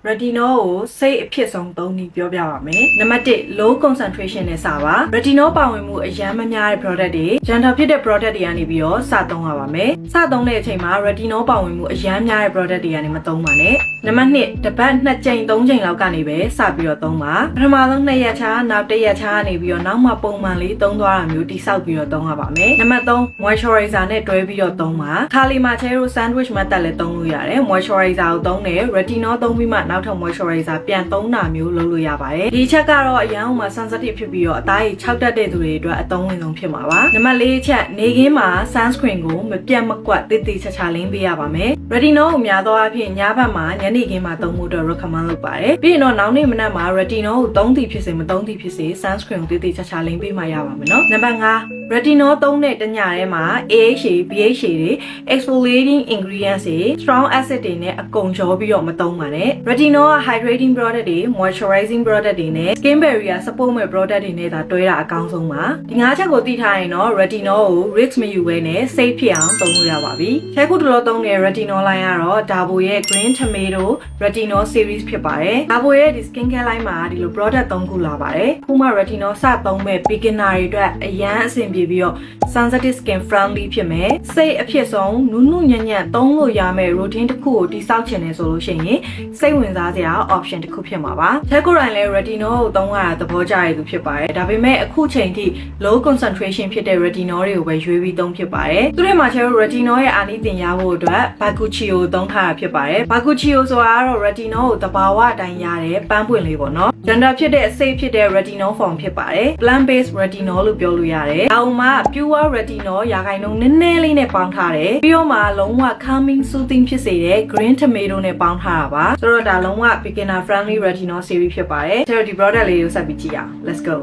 retinol ကိုစိတ်အဖြစ်ဆုံးသုံးပြီးပြောပြပါမယ်နံပါတ်1 low concentration နဲ့စပါ retinol ပါဝင်မှုအရန်မများတဲ့ product တွေ gentle ဖြစ်တဲ့ product တွေကနေပြီးတော့စသုံးရပါမယ်စသုံးတဲ့အချိန်မှာ retinol ပါဝင်မှုအရန်များတဲ့ product တွေကနေမသုံးပါနဲ့နံပါတ်2တပတ်2ကြိမ်3ကြိမ်လောက်ကနေပဲစပြီးတော့သုံးပါပထမဆုံး2ရက်ချာနောက်1ရက်ချာကနေပြီးတော့နောက်မှပုံမှန်လေးသုံးသွားတာမျိုးတိဆောက်ပြီးတော့သုံးရပါမယ်နံပါတ်3 moisturizer နဲ့တွဲပြီးတော့သုံးပါခါလီမှာချဲတို့ sandwich method လည်းသုံးလို့ရတယ် moisturizer ကိုသုံးတယ် retinol သုံးပြီးမှနောက်ထပ် moisturizer ပြန်သုံးတာမျိုးလုပ်လို့ရပါတယ်ဒီချက်ကတော့အရန်ဟိုမှာ sensitive ဖြစ်ပြီးတော့အသားကြီးခြောက်တတ်တဲ့သူတွေအတွက်အသုံးဝင်ဆုံးဖြစ်မှာပါနံပါတ်4ချက်နေခင်းမှာ sunscreen ကိုမပြတ်မကွက်တိတိကျကျလင်းပေးရပါမယ် retinol ကိုများသောအားဖြင့်ညဘက်မှာညနေခင်းမှာသုံးဖို့အတွက် recommend လုပ်ပါတယ်ပြီးရင်တော့နောက်နေ့မနက်မှာ retinol ကိုသုံးသည်ဖြစ်စေမသုံးသည်ဖြစ်စေ sunscreen ကိုတိတိကျကျလင်းပေးမှရပါမယ်နော်နံပါတ်5 retinol သုံးတဲ့တညထဲမှာ AHA BHA တွေ exfoliating ingredients တွေ strong acid တွေနဲ့အကုန်ကြောပြီးတော့မသုံးပါနဲ့ retinol က hydrating product တွေ moisturizing product တွေနဲ့ skin barrier support မဲ့ product တွေနဲ့သာတွဲတာအကောင်းဆုံးပါဒီ၅ချက်ကိုသိထားရင်တော့ retinol ကို risk မယူဘဲနဲ့ safe ဖြစ်အောင်သုံးလို့ရပါပြီ။ခဲခုတလို့သုံးတဲ့ retinol line ကတော့ Davo ရဲ့ green tomato retinol series ဖြစ်ပါတယ်။ Davo ရဲ့ဒီ skin care line မှာဒီလို product 3ခုလာပါတယ်။ခုမှ retinol စသုံးမဲ့ beginner တွေအတွက်အရန်အဆင်ပြေပြီးတော့ sensitive skin friendly ဖြစ်မယ်။စိတ်အဖြစ်ဆုံးနုနုညံ့ညံ့သုံးလို့ရမယ့် routine တစ်ခုကိုတိစောက်ချင်တယ်ဆိုလို့ရှိရင်စိတ်ဝင်စားစရာ option တစ်ခုဖြစ်မှာပါ။ခဲခုတိုင်းလဲ retinol ကိုသုံးရတာသဘောကျရသူဖြစ်ပါတယ်။ဒါပေမဲ့အခုချိန်ထိ low concentration ဖြစ်တဲ့ retinol တွေကိုပဲရွေးပြီးသုံးဖြစ်ပါတယ်။သူတို့မှာကျတော့ retinol ရဲ့အာနိသင်ရဖို့အတွက် Bakuchiyo ကိုသုံးထားတာဖြစ်ပါတယ်။ Bakuchiyo ဆိုတာကတော့ retinol ကိုတဘာဝအတိုင်းရတဲ့ပန်းပွင့်လေးပေါ့နော်။ Gentle ဖြစ်တဲ့ safe ဖြစ်တဲ့ retinol form ဖြစ်ပါတယ်။ Plant based retinol လို့ပြောလို့ရတယ်။ဒါမှ pure retinol ရာခိုင်နှုန်းနည်းနည်းလေးနဲ့ပေါင်းထားတယ်။ပြီးတော့မှလုံးဝ calming soothing ဖြစ်စေတဲ့ green tomato နဲ့ပေါင်းထားတာပါ။ဆိုတော့ဒါလုံးဝ beginner friendly retinol series ဖြစ်ပါတယ်။ကျတော့ဒီ product လေးကိုဆက်ပြီးကြည့်ရအောင်။ Let's go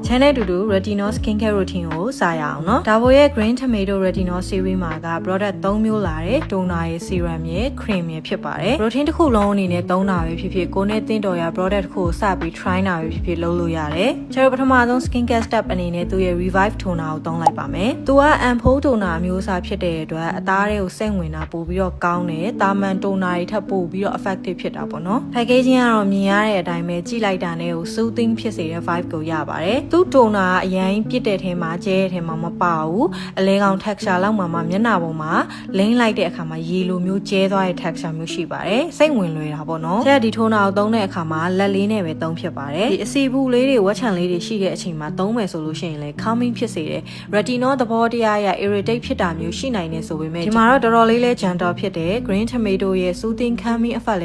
channel တူတူ retinol skincare routine ကိုစရအောင်နော် Davo ရဲ့ green tomato retinol series မှာက product 3မျိုးလာတယ် toner ရဲ့ serum ရဲ့ cream ရဲ့ဖြစ်ပါတယ် routine တစ်ခုလုံးအနေနဲ့သုံးတာပဲဖြစ်ဖြစ်ကိုယ်နဲ့တင်းတော်ရ product တစ်ခုကိုစပြီး try တာပဲဖြစ်ဖြစ်လုပ်လို့ရတယ်ကျွန်တော်ပထမဆုံး skincare step အနေနဲ့သူ့ရဲ့ revive toner ကိုသုံးလိုက်ပါမယ်သူက ampoule toner အမျိုးအစားဖြစ်တဲ့အတွက်အသားတွေကိုစိတ်ဝင်တာပို့ပြီးတော့ကောင်းတယ်တာမန် toner တွေထပ်ပို့ပြီးတော့ effective ဖြစ်တာပေါ့နော် packaging ကတော့မြင်ရတဲ့အတိုင်းပဲကြည့်လိုက်တာနဲ့ကို soothing ဖြစ်စေတဲ့ vibe ကိုရပါတယ်သူ့ toner အရင်ပြစ်တဲ့ထဲမှာကျဲတဲ့ထဲမှာမပါဘူးအလဲကောင် texture လောက်မှမျက်နှာပေါ်မှာလိမ့်လိုက်တဲ့အခါမှာရေလိုမျိုးကျဲသွားတဲ့ texture မျိုးရှိပါတယ်စိတ်ဝင်လွယ်တာပေါ့နော်ဒီ toner ကိုသုံးတဲ့အခါမှာလက်လေးနဲ့ပဲသုံးဖြစ်ပါတယ်ဒီအစီဘူးလေးတွေဝက်ချန်လေးတွေရှိတဲ့အချိန်မှာသုံးမယ်ဆိုလို့ရှိရင်လည်း calming ဖြစ်စေတယ် retinol သဘောတရားရ irritate ဖြစ်တာမျိုးရှိနိုင်နေဆိုပေမဲ့ဒီမှာတော့တော်တော်လေးလဲ gentle ဖြစ်တယ် green tomato ရဲ့ soothing calming effect